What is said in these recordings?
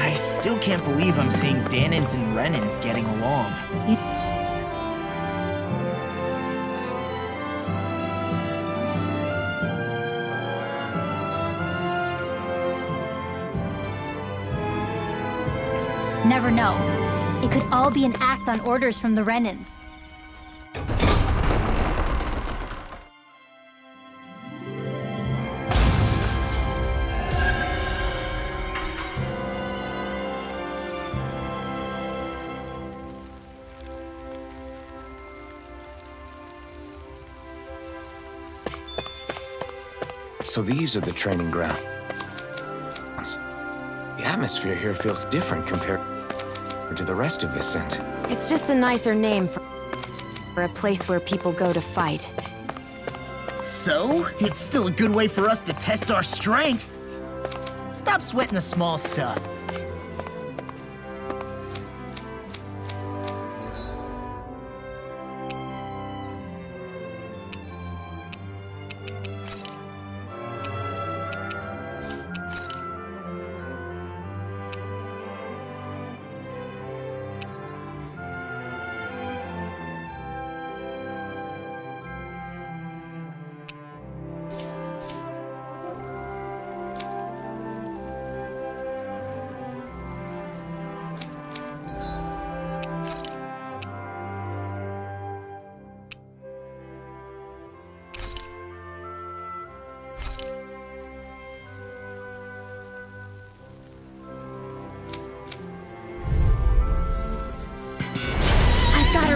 I still can't believe I'm seeing Danins and Renins getting along. Never know. It could all be an act on orders from the Renins. So these are the training grounds. The atmosphere here feels different compared to the rest of Vicent. It's just a nicer name for a place where people go to fight. So, it's still a good way for us to test our strength. Stop sweating the small stuff.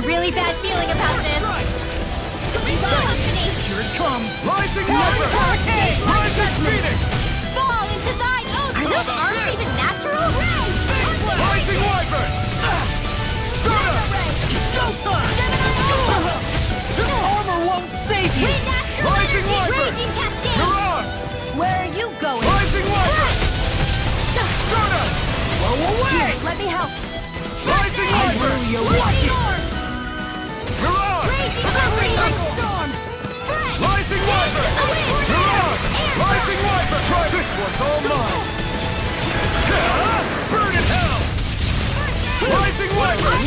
Really bad feeling about this. Here it comes! Rising Wyvern! Rising Phoenix! Fall into thine own. Are those arms even natural? Rising Wyvern! Stunner! This armor won't save you! Rising Wyvern! Raging Cascade. Mirage! Where are you going? Rising Wyvern! Stunner! Blow away! Let me help. Rising Wyvern! Lightning orb. Mirage! Raging Cascade. Storm. Rising Wyvern! Mirage! Rising Wyvern! Try this one's all mine! Burn in hell! Rising Wyvern!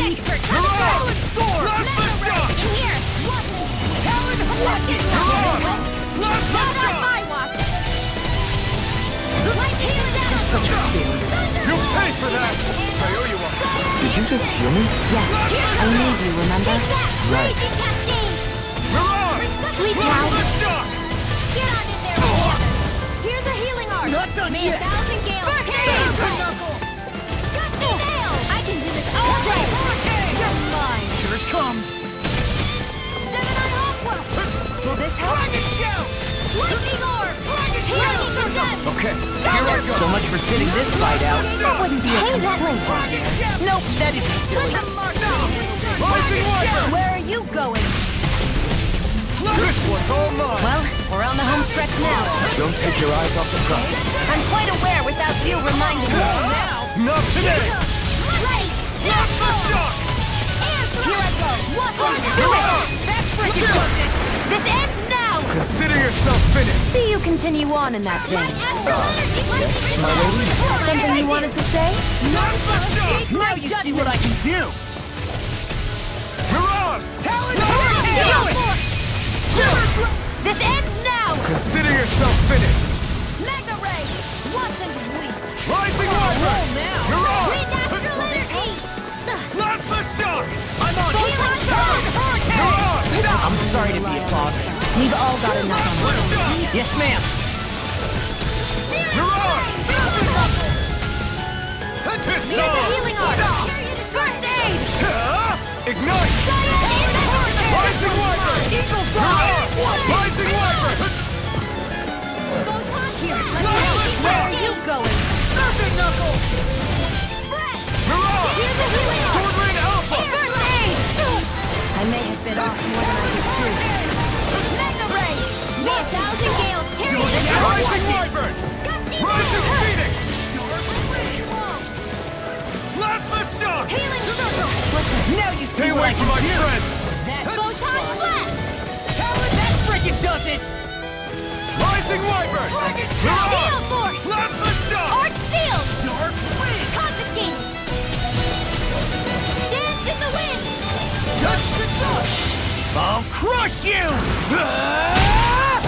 Mirage! Blast the shot! In here. Talon Hawking! Mirage! Blast the Not on shot! my watch. Light healing down. Such a failure. You'll pay for that! I owe you one! Did you just hear me? Yes. I need you, remember? Right. Raging Cascade. Mirage! Sweet Blast cow. the shot! Get on in there, man. Here's a healing arm. Not done May yet. 1,000 gales. First carry aid. you home. Gusty nail. I can do this all day. You're mine. Here it comes! Gemini Aqua. Will this help? Dragon Shout! Lightning orb. Healing for death. Okay, here I go. So much for sitting this fight out. That wouldn't be a complaint. Nope, that'd be silly. Rising Wyvern! Where are you going? This one's all mine! Well, we're on the home stretch now. Don't take your eyes off the prize. I'm quite aware without you reminding me. Not today! Ready. Blast the shot! Here I go. Watch me do it. That's freaking perfect. This ends now. Consider yourself finished! See you continue on in that vein. My lady. Something you wanted to say? Blast the shot! Now you see what I can do! Mirage! Talon Hurricane! This ends now. Consider yourself finished! Mega Ray. Once and weak. Rising Wyvern! Mirage! Green natural energy. Blast the shot! I'm on it! Mirage! I'm sorry to be a bother. We've all got enough on Blast the shot! Yes, ma'am. Mirage! Here's a healing arm. First aid. Ignite! Rising Wyvern! Mirage! Rising Wyvern! Where are you going? Serpent Knuckle! Mirage! Here's a healing arm. Sword Rain Alpha! First aid. I may have bit off more than I could chew. Mega Ray. 1,000 gales. Carry this. Rising Wyvern! Rising Phoenix! Blast the shot! Healing circle. Now you see Stay what away I from can my do! friend! Photon blast. That frickin' does it! Rising Wyvern! Dragon Mirage! Gale force. Blast the shot! Arch field. Dark Wind! I'll crush you! Ah!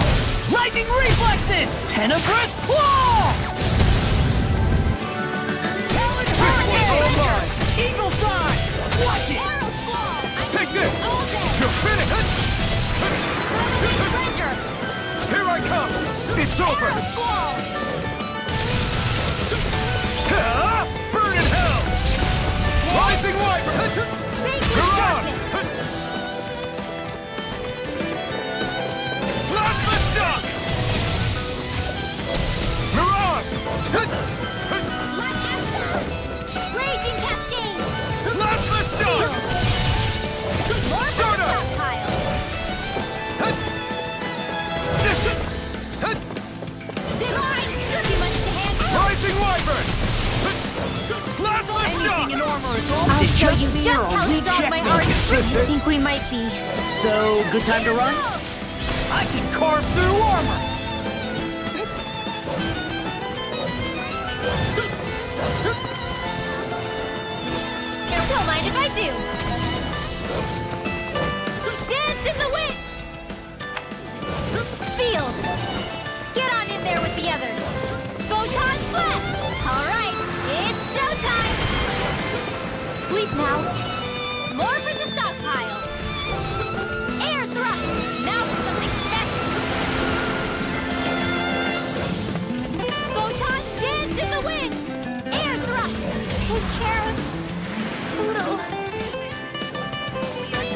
Lightning reflexes! Tenebrous claw! Eagle side! Watch it! Take this! You're finished! Here I come! It's over! Ah, burn in hell! Rising Wyvern! Mirage! Plasma Shock! Mirage! Raging Cascade! Plasma Shock! More for the Stardust! stockpile! Divine! Too much to handle! Rising Wyvern! Plasma Shock! Anything in armor is all I'll to show just you be just your how elite strong my checkmate. heart is. This I it? think we might be. So, good time to run? I can carve through armor! Don't mind if I do. Dance in the wind! Sealed! Get on in there with the others. Photon Blast! All right, it's showtime! Sleep now. More for the stockpile. Air thrust! Now for something special. Photon dance in the wind! Air thrust! Take care of Poodle.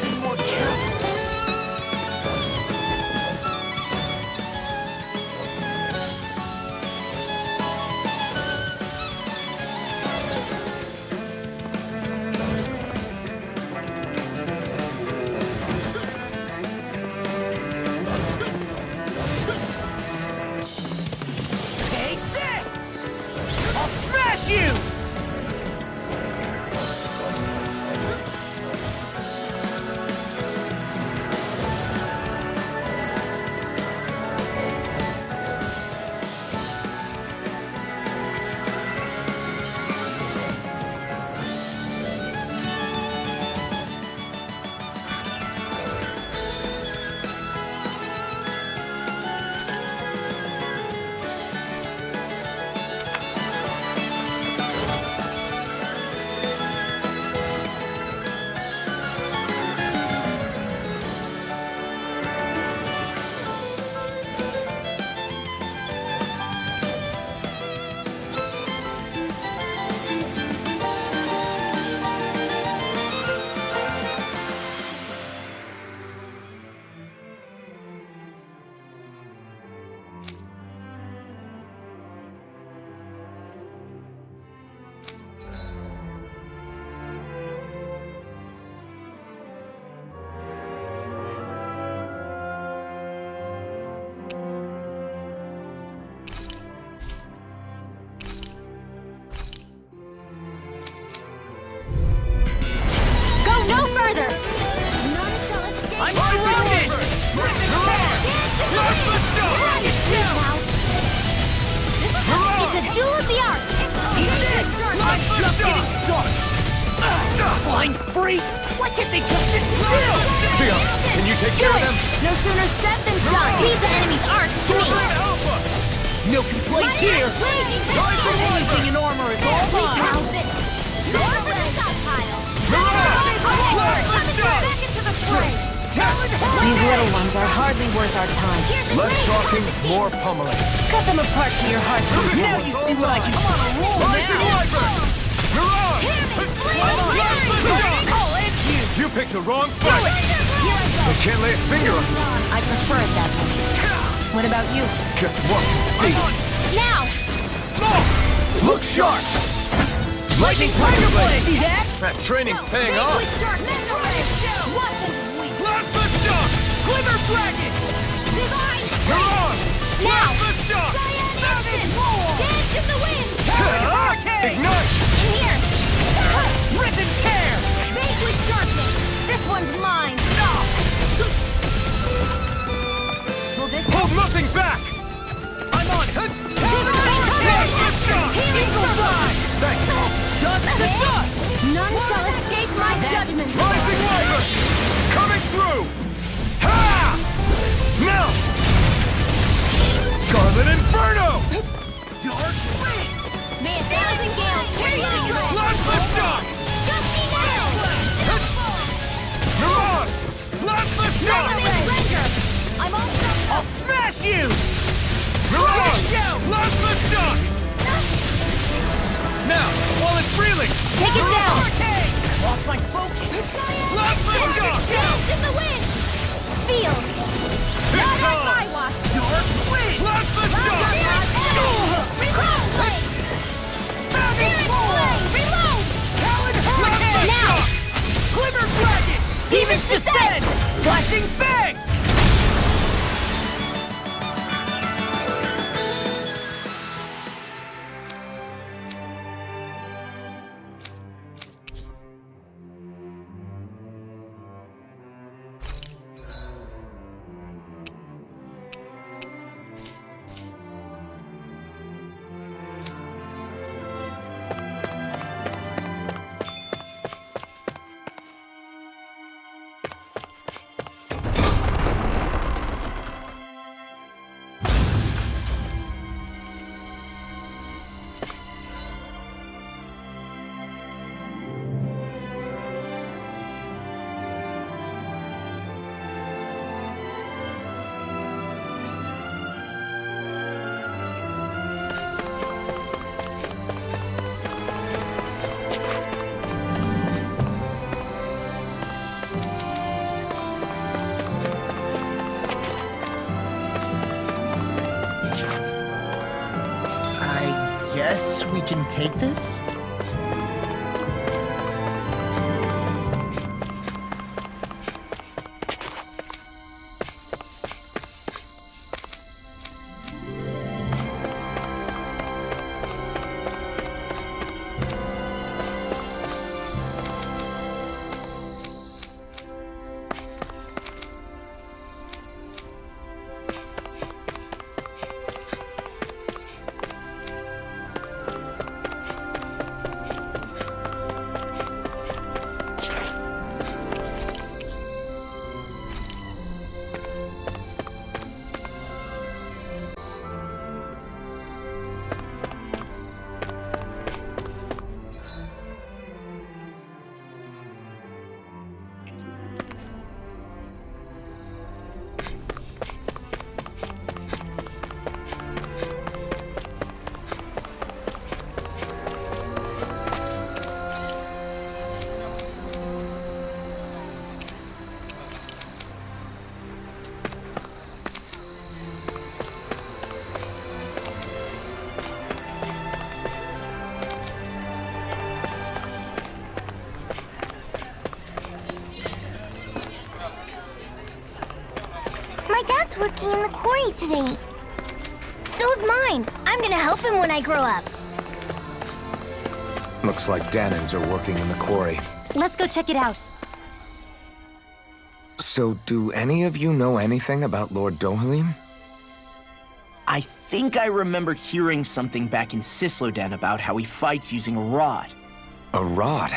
Be more careful. Take this! I'll smash you! Flying freaks! Why can't they just sit still? Sion, can you take care of them? No sooner said than done. Leave the enemy's arc to me. Alpha! No complaints here! Anything in armor is all mine! More for the stockpile. Mirage! Back into the fray. These little ones are hardly worth our time. Less talking, more pummeling. Cut them apart to your heart's Now you see what I can do on a roll Rising now! Wyvern! Mirage! I'll end you! You picked the wrong fight! I can't lay a finger on you. I prefer it that way. What about you? Just watch and see. Now. Look sharp! Lightning Tiger Blade! See that? That training's paying off. Plasma Shock! Glimmer Dragon! Divine! Mirage! Plasma Shock! Dance in the wind! Ignite! In here! Rip and tear! Vaguely sharpening! This one's mine! Will this Hold nothing back! I'm on it! Plasma Shock! Eagle Fly! Thanks. Dust to dust! None shall escape my judgment! Rising Wyvern! Coming through! Ultimate Inferno! Dark Wind! May 1,000 gales carry you to your Plasma Shock! Just me now! Mirage! Plasma Shock! Ultimate Render! I'm all set I'll smash you! Mirage! Plasma Shock! Now, while it's reeling! Take it down! Off my focus! Plasma Shock! Dance in the wind! Feel! Not on my watch! Dark Wind! Plasma Shock! Reload! Blade! Spirit Blade! Reload! Talon Plasma Hurricane! Now! Shock! Glimmer Dragon! Demon's Descent! Flashing Fang! I guess we can take this? My dad's working in the quarry today. So's mine. I'm gonna help him when I grow up. Looks like Danans are working in the quarry. Let's go check it out. So, do any of you know anything about Lord Dohalim? I think I remember hearing something back in Sislodan about how he fights using a rod. A rod?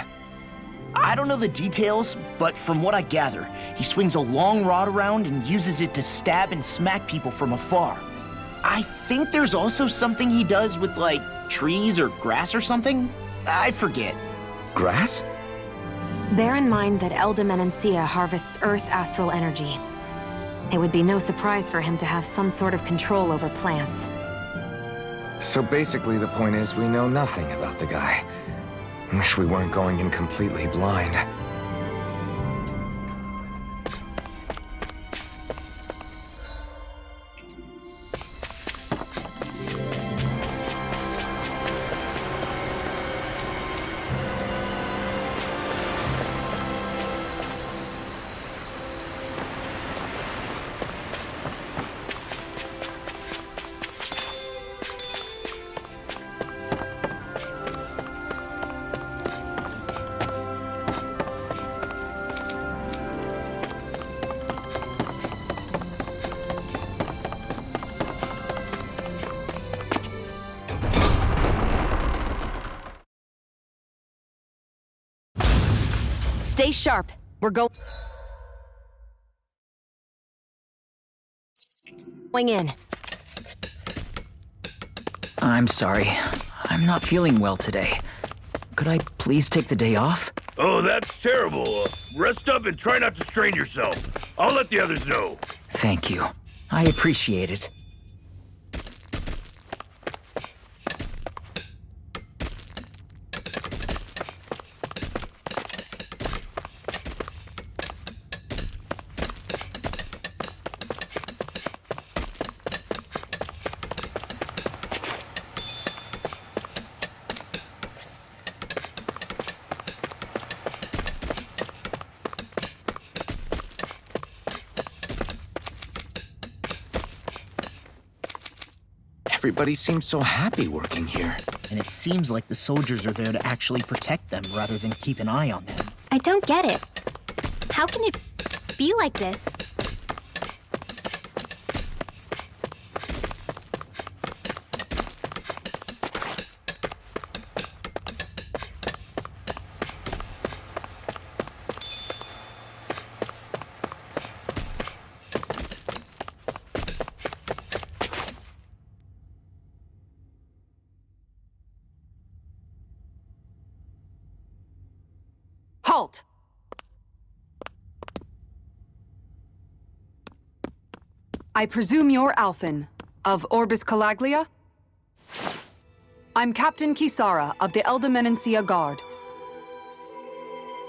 I don't know the details, but from what I gather, he swings a long rod around and uses it to stab and smack people from afar. I think there's also something he does with, like, trees or grass or something. I forget. Grass? Bear in mind that Elda Menancia harvests Earth astral energy. It would be no surprise for him to have some sort of control over plants. So basically the point is we know nothing about the guy. Wish we weren't going in completely blind. Stay sharp. We're going in. I'm sorry. I'm not feeling well today. Could I please take the day off? Oh, that's terrible. Rest up and try not to strain yourself. I'll let the others know. Thank you. I appreciate it. Everybody seems so happy working here. And it seems like the soldiers are there to actually protect them rather than keep an eye on them. I don't get it. How can it be like this? Halt! I presume you're Alphen, of Orbis Calaglia? I'm Captain Kisara of the Eldimenencia Guard.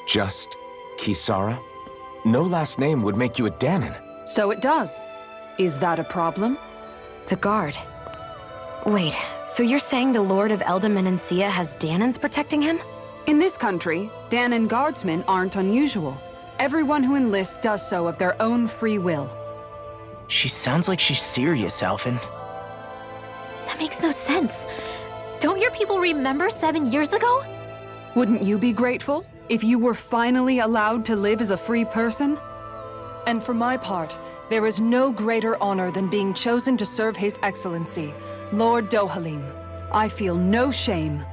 Just Kisara? No last name would make you a Danon. So it does. Is that a problem? The Guard. Wait, so you're saying the Lord of Eldimenencia has Danons protecting him? In this country, Danon guardsmen aren't unusual. Everyone who enlists does so of their own free will. She sounds like she's serious, Alphen. That makes no sense. Don't your people remember 7 years ago? Wouldn't you be grateful if you were finally allowed to live as a free person? And for my part, there is no greater honor than being chosen to serve His Excellency, Lord Dohalim. I feel no shame.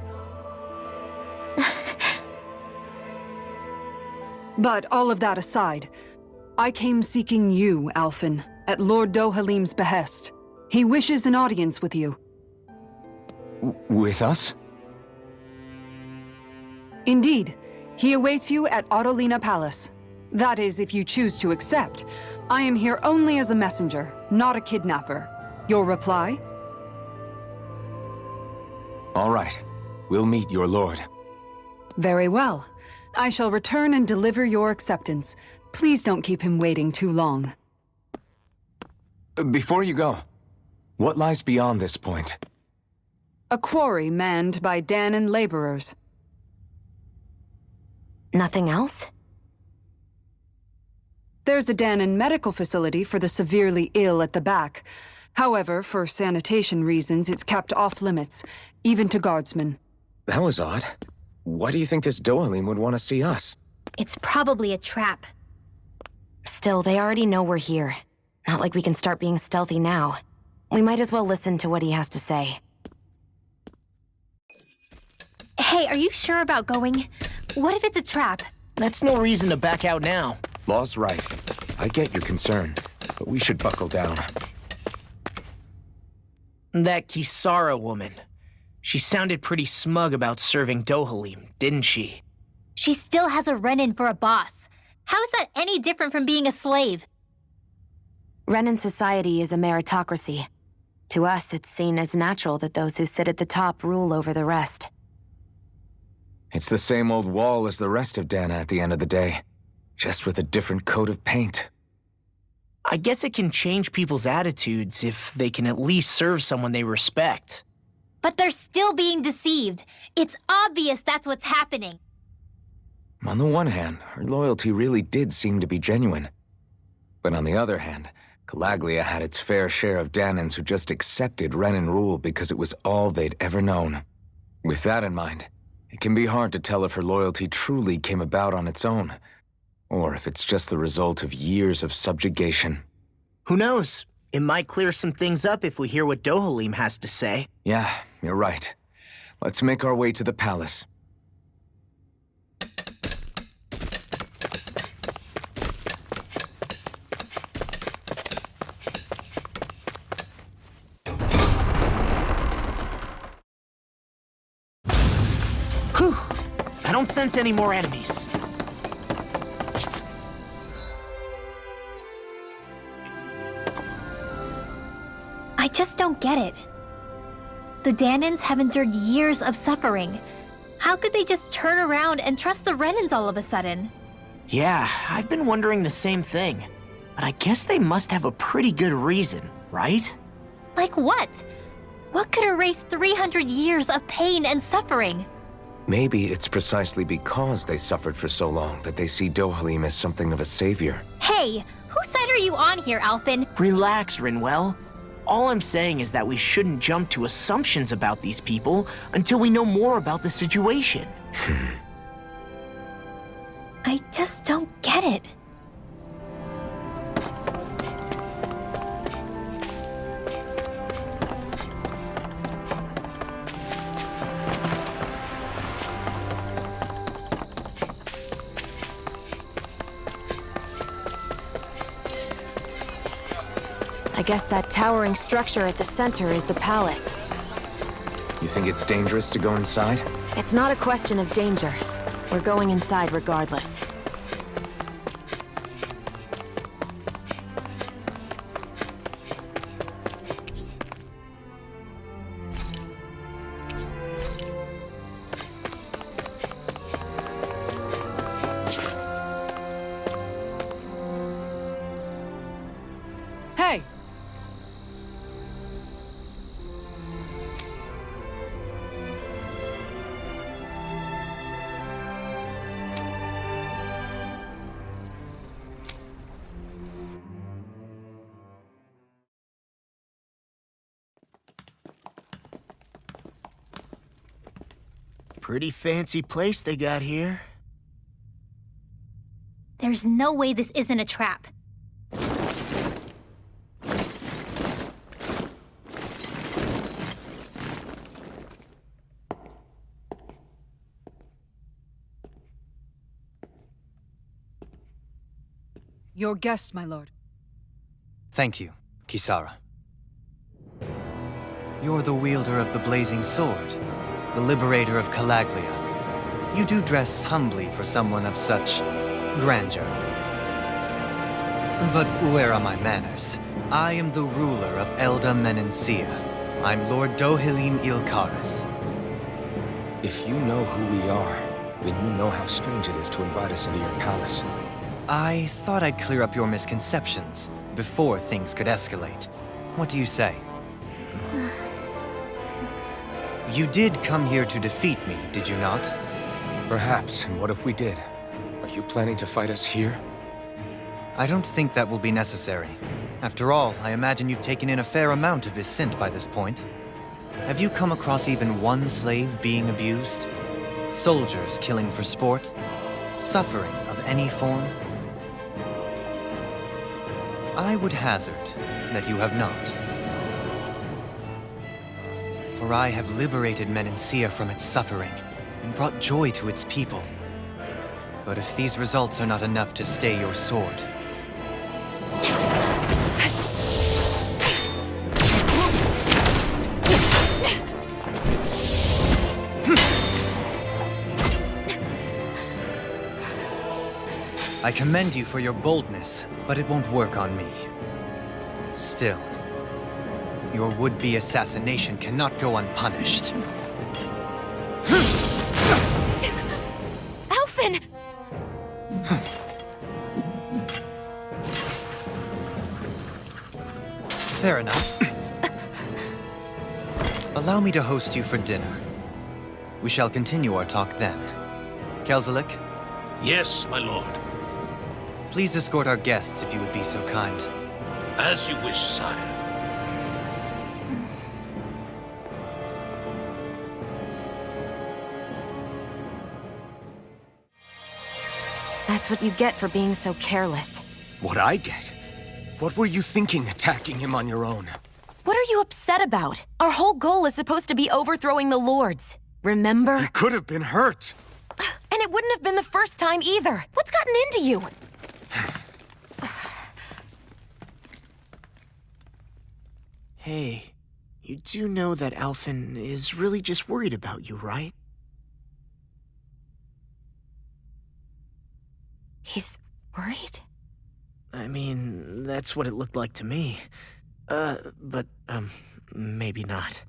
But all of that aside, I came seeking you, Alphen, at Lord Dohalim's behest. He wishes an audience with you. With us? Indeed. He awaits you at Autolina Palace. That is, if you choose to accept. I am here only as a messenger, not a kidnapper. Your reply? All right. We'll meet your lord. Very well. I shall return and deliver your acceptance. Please don't keep him waiting too long. Before you go, what lies beyond this point? A quarry manned by Danon laborers. Nothing else? There's a Danon medical facility for the severely ill at the back. However, for sanitation reasons, it's kept off limits, even to guardsmen. That was odd. Why do you think this Dohalim would want to see us? It's probably a trap. Still, they already know we're here. Not like we can start being stealthy now. We might as well listen to what he has to say. Hey, are you sure about going? What if it's a trap? That's no reason to back out now. Law's right. I get your concern, but we should buckle down. That Kisara woman. She sounded pretty smug about serving Dohalim, didn't she? She still has a run-in for a boss. How is that any different from being a slave? Renan society is a meritocracy. To us, it's seen as natural that those who sit at the top rule over the rest. It's the same old wall as the rest of Dana at the end of the day, just with a different coat of paint. I guess it can change people's attitudes if they can at least serve someone they respect. But they're still being deceived. It's obvious that's what's happening. On the one hand, her loyalty really did seem to be genuine. But on the other hand, Calaglia had its fair share of Danons who just accepted Renan rule because it was all they'd ever known. With that in mind, it can be hard to tell if her loyalty truly came about on its own, or if it's just the result of years of subjugation. Who knows? It might clear some things up if we hear what Dohalim has to say. Yeah, you're right. Let's make our way to the palace. I don't sense any more enemies. I just don't get it. The Danans have endured years of suffering. How could they just turn around and trust the Renans all of a sudden? Yeah, I've been wondering the same thing. But I guess they must have a pretty good reason, right? Like what? What could erase 300 years of pain and suffering? Maybe it's precisely because they suffered for so long that they see Dohalim as something of a savior. Hey, whose side are you on here, Alphen? Relax, Rinwell. All I'm saying is that we shouldn't jump to assumptions about these people until we know more about the situation. I just don't get it. I guess that towering structure at the center is the palace. You think it's dangerous to go inside? It's not a question of danger. We're going inside regardless. Hey! Pretty fancy place they got here. There's no way this isn't a trap. Your guests, my lord. Thank you, Kisara. You're the wielder of the blazing sword, the liberator of Calaglia. You do dress humbly for someone of such grandeur. But where are my manners? I am the ruler of Elda Menencia. I'm Lord Dohalim Ilkaris. If you know who we are, then you know how strange it is to invite us into your palace. I thought I'd clear up your misconceptions before things could escalate. What do you say? You did come here to defeat me, did you not? Perhaps, and what if we did? Are you planning to fight us here? I don't think that will be necessary. After all, I imagine you've taken in a fair amount of his scent by this point. Have you come across even one slave being abused? Soldiers killing for sport? Suffering of any form? I would hazard that you have not. For I have liberated Menencia from its suffering and brought joy to its people. But if these results are not enough to stay your sword, I commend you for your boldness, but it won't work on me. Still, your would-be assassination cannot go unpunished. Alphen! Fair enough. Allow me to host you for dinner. We shall continue our talk then. Kelzelik, Yes, my lord. please escort our guests if you would be so kind. As you wish, sire. That's what you get for being so careless. What I get? What were you thinking attacking him on your own? What are you upset about? Our whole goal is supposed to be overthrowing the Lords. Remember? He could have been hurt. And it wouldn't have been the first time either. What's gotten into you? Hey, you do know that Alphen is really just worried about you, right? He's worried? I mean, that's what it looked like to me. But maybe not.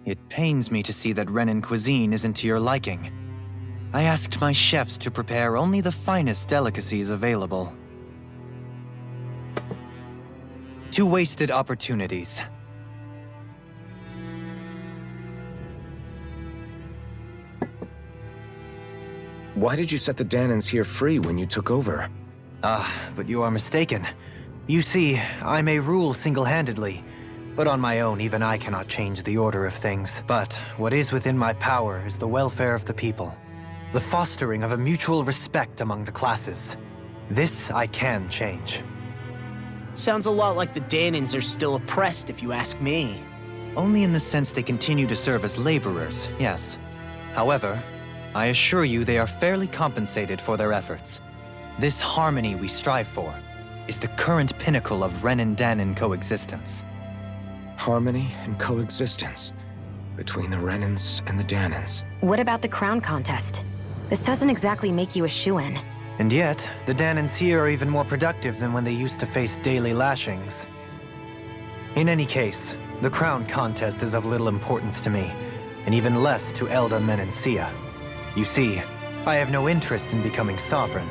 It pains me to see that Renan cuisine isn't to your liking. I asked my chefs to prepare only the finest delicacies available. 2 wasted opportunities. Why did you set the Danans here free when you took over? But you are mistaken. You see, I may rule single-handedly, but on my own, even I cannot change the order of things. But what is within my power is the welfare of the people, the fostering of a mutual respect among the classes. This I can change. Sounds a lot like the Danans are still oppressed, if you ask me. Only in the sense they continue to serve as laborers, yes. However, I assure you they are fairly compensated for their efforts. This harmony we strive for is the current pinnacle of Renan-Danan coexistence. Harmony and coexistence between the Renans and the Danans. What about the crown contest? This doesn't exactly make you a shoo-in. And yet, the Danans here are even more productive than when they used to face daily lashings. In any case, the crown contest is of little importance to me, and even less to Elda Menancia. You see, I have no interest in becoming sovereign.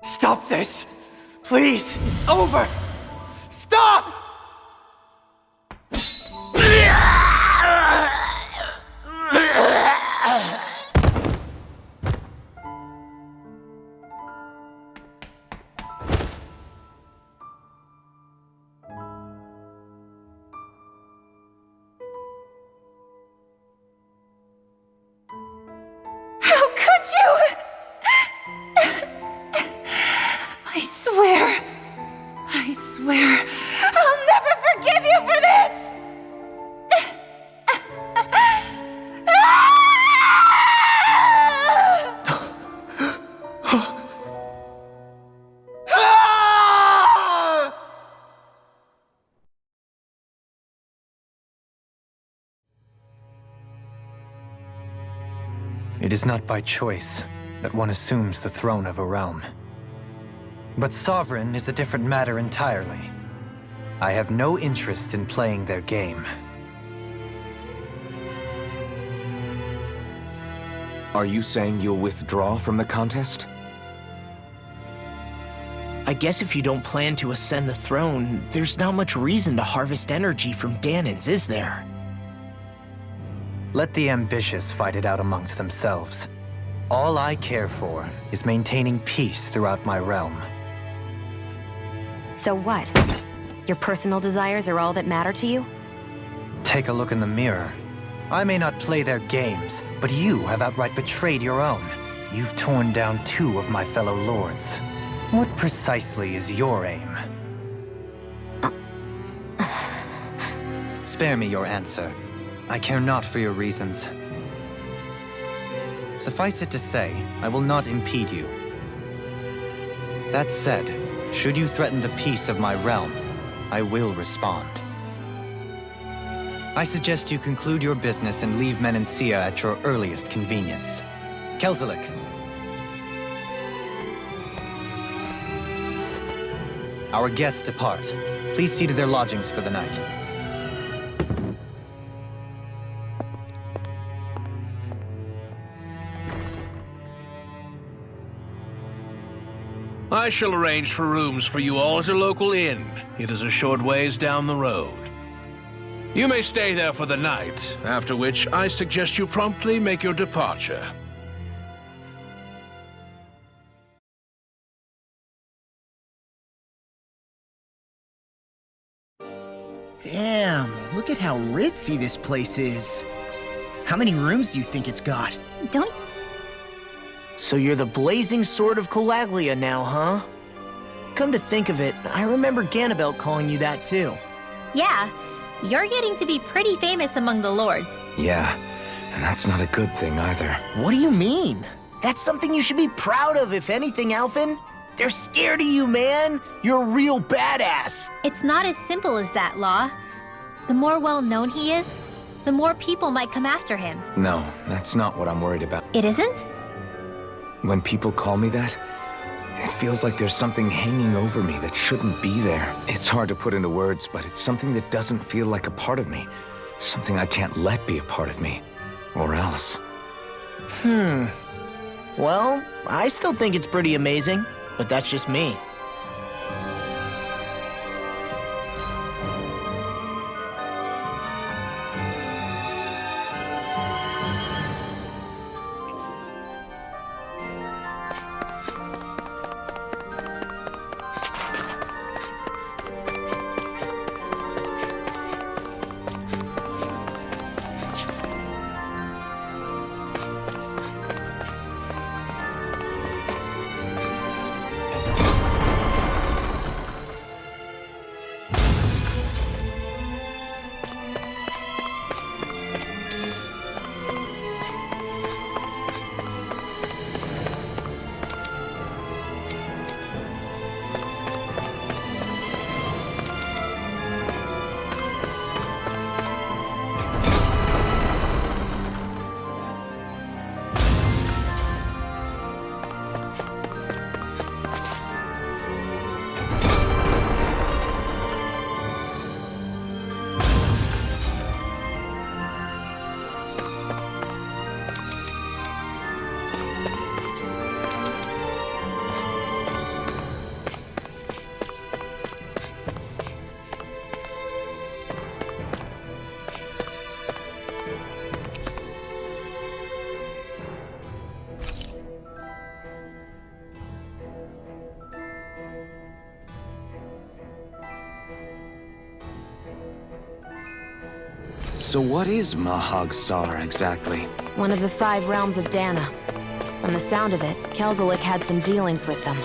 Stop this! Please! It's over! Stop! How could you? I swear, I'll never forgive you for this! It is not by choice that one assumes the throne of a realm. But sovereign is a different matter entirely. I have no interest in playing their game. Are you saying you'll withdraw from the contest? I guess if you don't plan to ascend the throne, there's not much reason to harvest energy from Danans, is there? Let the ambitious fight it out amongst themselves. All I care for is maintaining peace throughout my realm. So what? Your personal desires are all that matter to you? Take a look in the mirror. I may not play their games, but you have outright betrayed your own. You've torn down 2 of my fellow lords. What precisely is your aim? Spare me your answer. I care not for your reasons. Suffice it to say, I will not impede you. That said, should you threaten the peace of my realm, I will respond. I suggest you conclude your business and leave Menancia at your earliest convenience. Kelzelik. Our guests depart. Please see to their lodgings for the night. I shall arrange for rooms for you all at a local inn. It is a short ways down the road. You may stay there for the night, after which I suggest you promptly make your departure. Damn, look at how ritzy this place is. How many rooms do you think it's got? Don't. So you're the blazing sword of Calaglia now, huh? Come to think of it, I remember Ganabelt calling you that too. Yeah, you're getting to be pretty famous among the lords. Yeah, and that's not a good thing either. What do you mean? That's something you should be proud of, if anything, Alphen. They're scared of you, man. You're a real badass. It's not as simple as that, Law. The more well-known he is, the more people might come after him. No, that's not what I'm worried about. It isn't? When people call me that, it feels like there's something hanging over me that shouldn't be there. It's hard to put into words, but it's something that doesn't feel like a part of me. Something I can't let be a part of me. Or else. Well, I still think it's pretty amazing, but that's just me. So what is Mahag Saar exactly? One of the 5 realms of Dana. From the sound of it, Kelzelik had some dealings with them.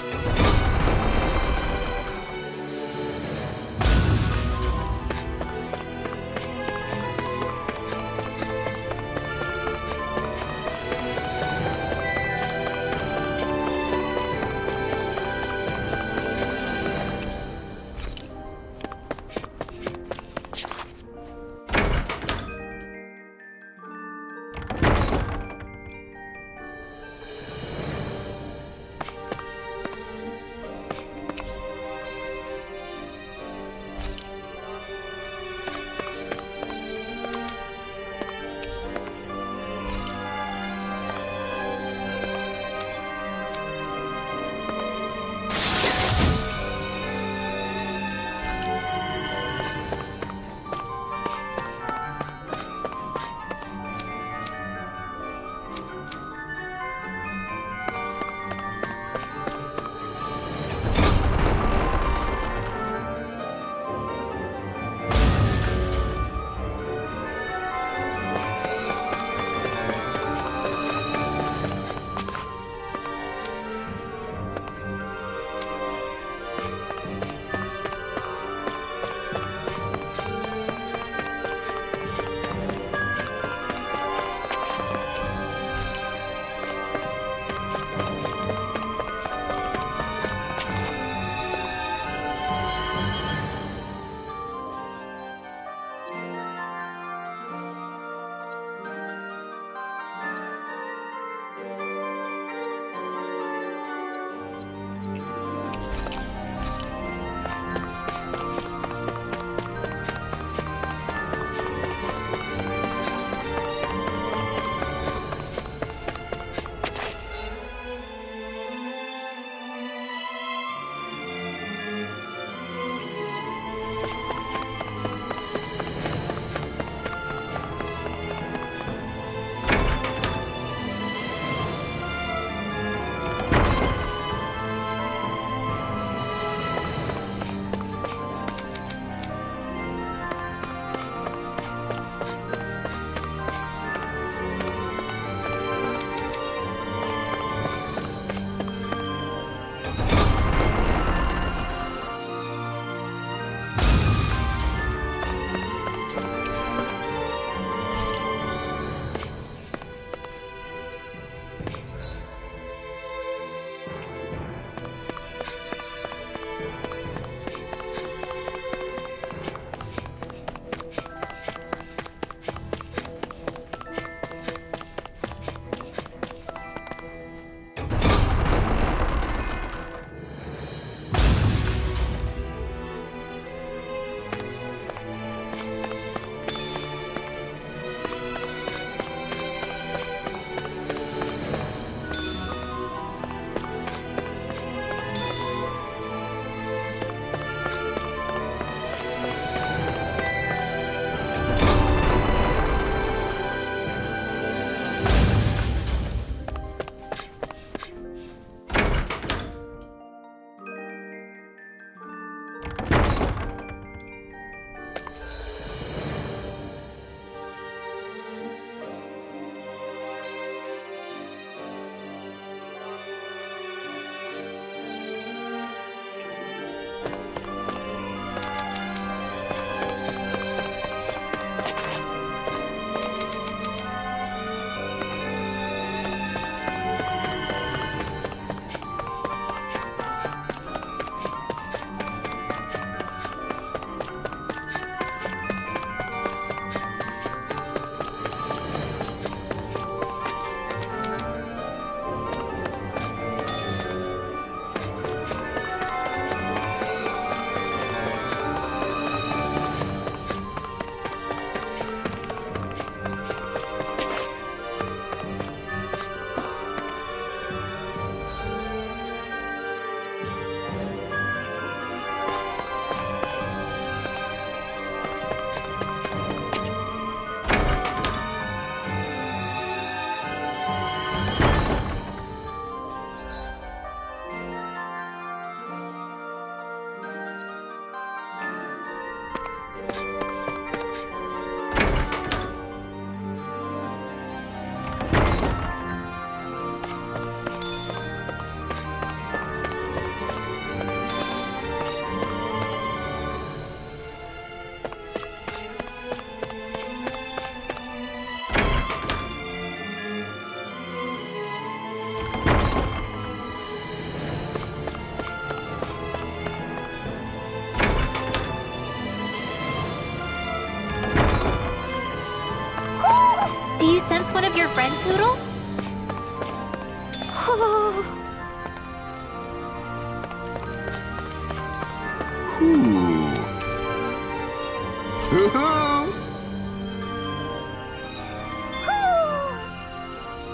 sense one of your friends, Noodle?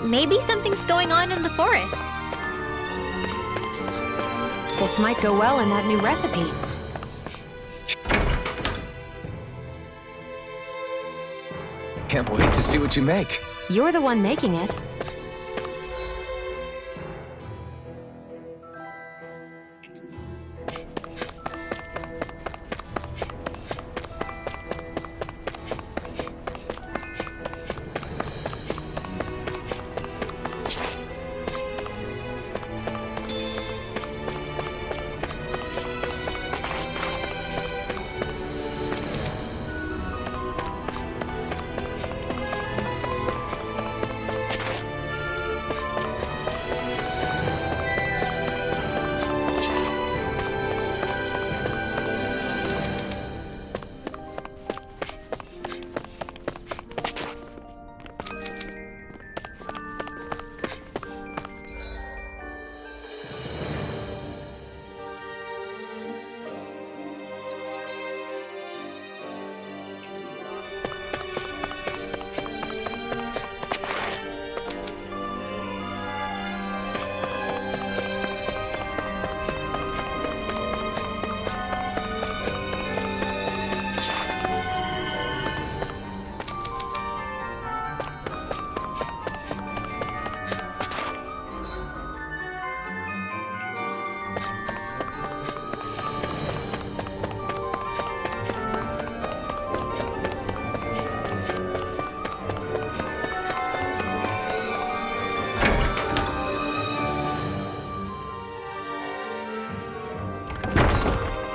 Maybe something's going on in the forest. This might go well in that new recipe. Can't wait to see what you make. You're the one making it.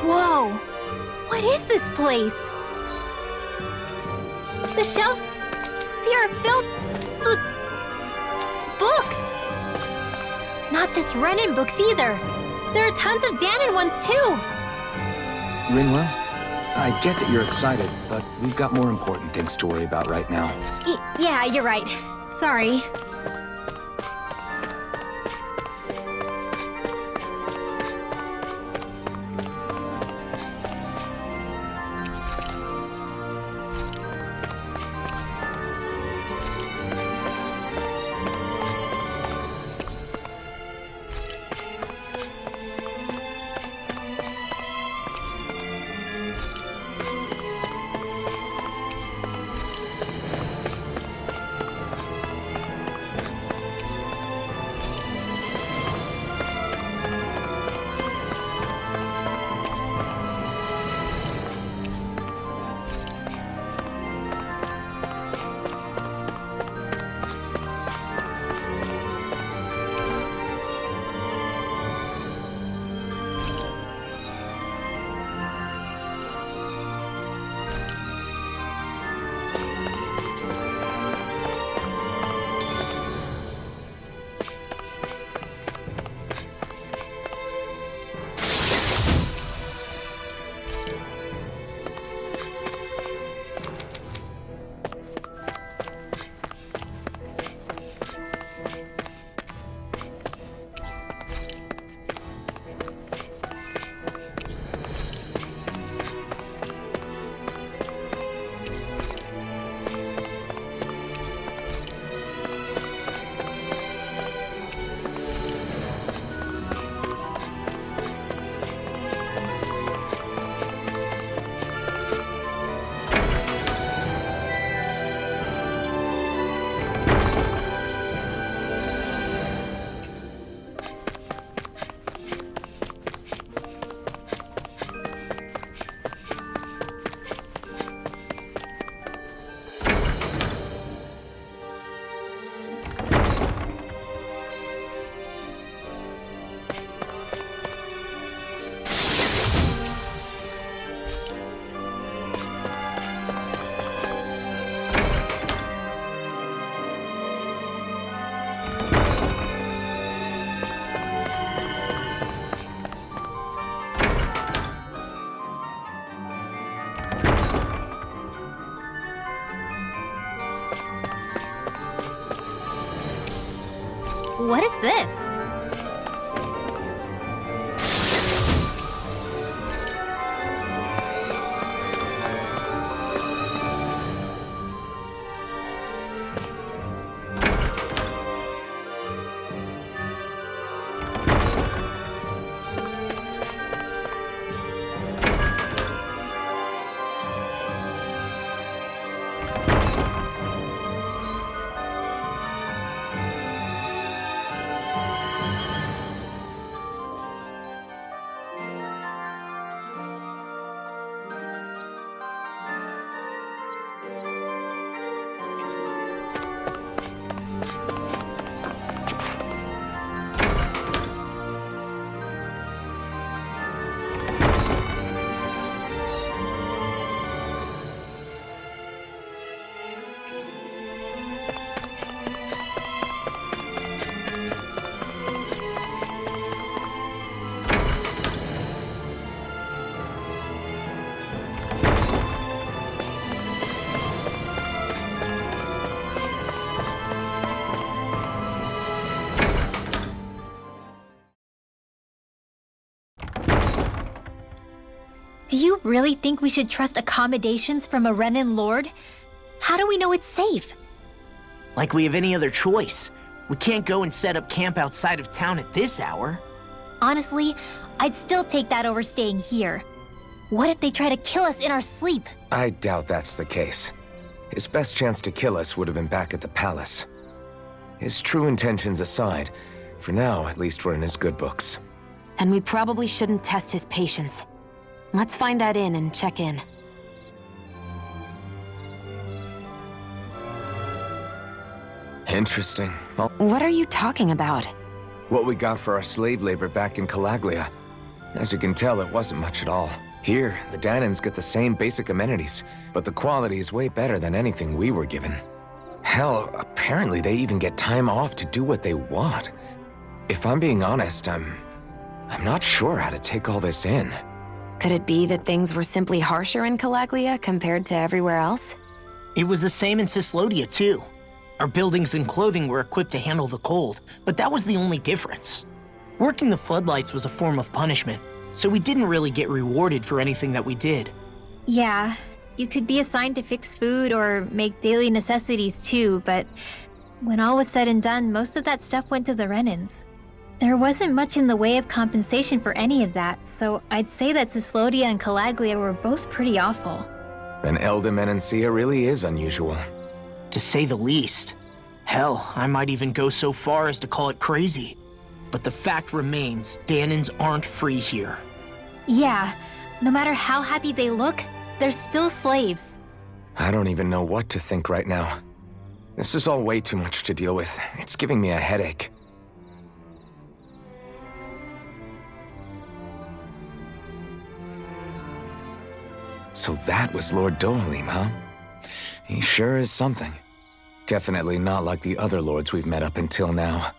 Whoa! What is this place? The shelves here are filled with books! Not just Renan books either. There are tons of Danon ones too! Rinwell, I get that you're excited, but we've got more important things to worry about right now. Yeah, you're right. Sorry. What is this? Do you really think we should trust accommodations from a Renan Lord? How do we know it's safe? Like we have any other choice. We can't go and set up camp outside of town at this hour. Honestly, I'd still take that over staying here. What if they try to kill us in our sleep? I doubt that's the case. His best chance to kill us would have been back at the palace. His true intentions aside, for now, at least we're in his good books. Then we probably shouldn't test his patience. Let's find that inn and check in. Interesting. Well, What are you talking about? what we got for our slave labor back in Calaglia. As you can tell, it wasn't much at all. Here, the Danans get the same basic amenities, but the quality is way better than anything we were given. Hell, apparently they even get time off to do what they want. If I'm being honest, I'm not sure how to take all this in. Could it be that things were simply harsher in Calaglia compared to everywhere else? It was the same in Cyslodia, too. Our buildings and clothing were equipped to handle the cold, but that was the only difference. Working the floodlights was a form of punishment, so we didn't really get rewarded for anything that we did. Yeah, you could be assigned to fix food or make daily necessities too, but when all was said and done, most of that stuff went to the Renans. There wasn't much in the way of compensation for any of that, so I'd say that Cyslodia and Calaglia were both pretty awful. Then Elda Menancia really is unusual. To say the least. Hell, I might even go so far as to call it crazy. But the fact remains, Danans aren't free here. Yeah, no matter how happy they look, they're still slaves. I don't even know what to think right now. This is all way too much to deal with. It's giving me a headache. So that was Lord Dohalim, huh? He sure is something. Definitely not like the other lords we've met up until now.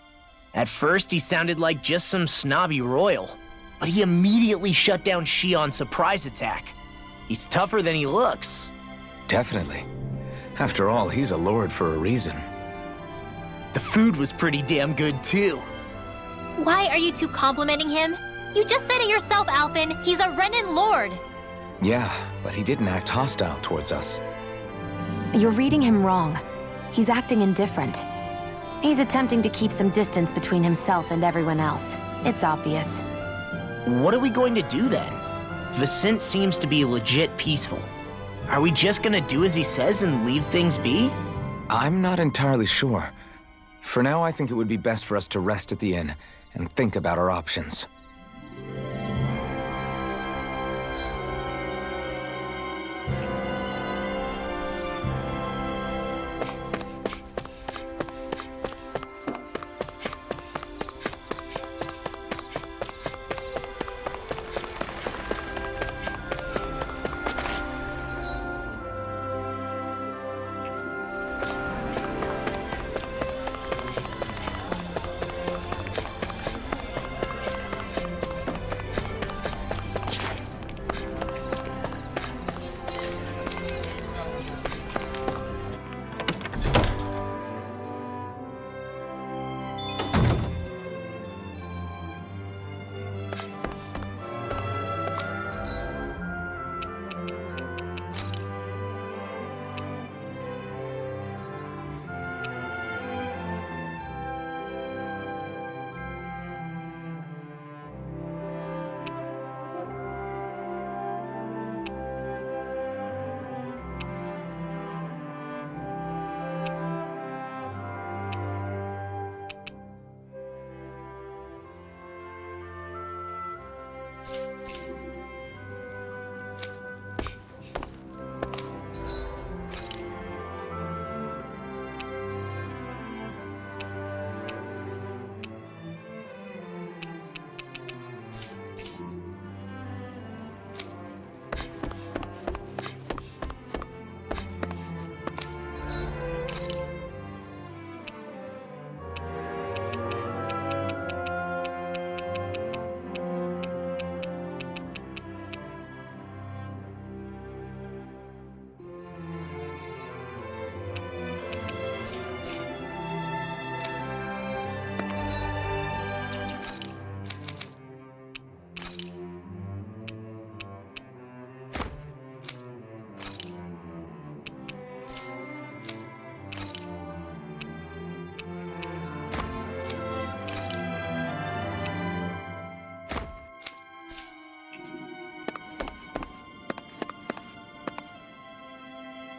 At first, he sounded like just some snobby royal, but he immediately shut down Shion's surprise attack. He's tougher than he looks. Definitely. After all, he's a lord for a reason. The food was pretty damn good, too. Why are you two complimenting him? You just said it yourself, Alpin. He's a Renan Lord. Yeah, but he didn't act hostile towards us. You're reading him wrong. He's acting indifferent. He's attempting to keep some distance between himself and everyone else. It's obvious. What are we going to do then? Vicente seems to be legit peaceful. Are we just gonna do as he says and leave things be? I'm not entirely sure. For now, I think it would be best for us to rest at the inn and think about our options.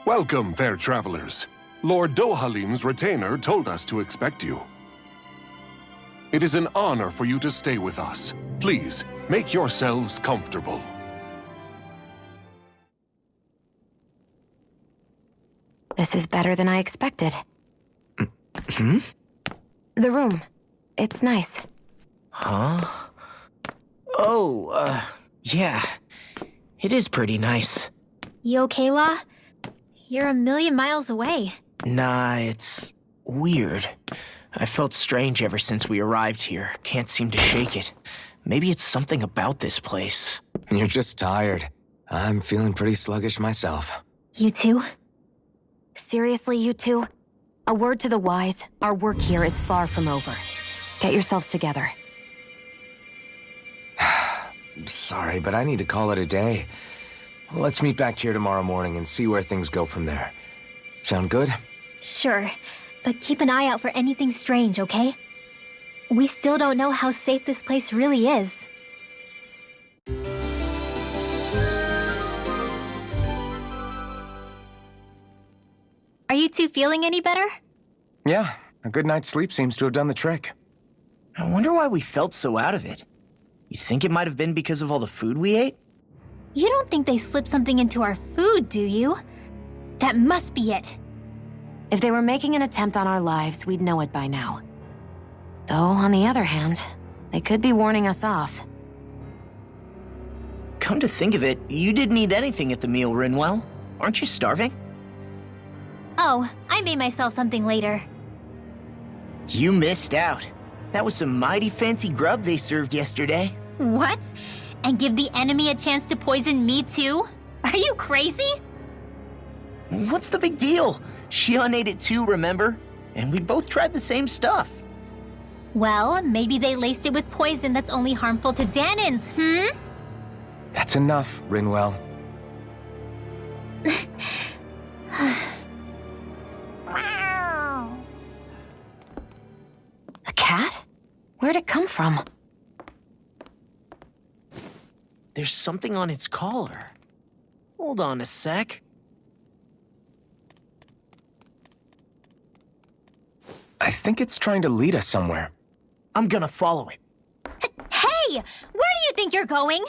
Welcome, fair travelers. Lord Dohalim's retainer told us to expect you. It is an honor for you to stay with us. Please, make yourselves comfortable. This is better than I expected. Hmm? The room. It's nice. Huh? Oh, yeah. It is pretty nice. You okay, La? You're a million miles away. Nah, it's weird. I felt strange ever since we arrived here. Can't seem to shake it. Maybe it's something about this place. You're just tired. I'm feeling pretty sluggish myself. You too? Seriously, you two? A word to the wise, our work here is far from over. Get yourselves together. Sorry, but I need to call it a day. Let's meet back here tomorrow morning and see where things go from there. Sound good? Sure, but keep an eye out for anything strange, okay? We still don't know how safe this place really is. Are you two feeling any better? Yeah, a good night's sleep seems to have done the trick. I wonder why we felt so out of it. You think it might have been because of all the food we ate? You don't think they slipped something into our food, do you? That must be it. If they were making an attempt on our lives, we'd know it by now. Though, on the other hand, they could be warning us off. Come to think of it, you didn't eat anything at the meal, Rinwell. Aren't you starving? Oh, I made myself something later. You missed out. That was some mighty fancy grub they served yesterday. What? And give the enemy a chance to poison me too? Are you crazy? What's the big deal? Shion ate it too, remember? And we both tried the same stuff. Well, maybe they laced it with poison that's only harmful to Danins, That's enough, Rinwell. A cat? Where'd it come from? There's something on its collar. Hold on a sec. I think it's trying to lead us somewhere. I'm gonna follow it. Hey! Where do you think you're going?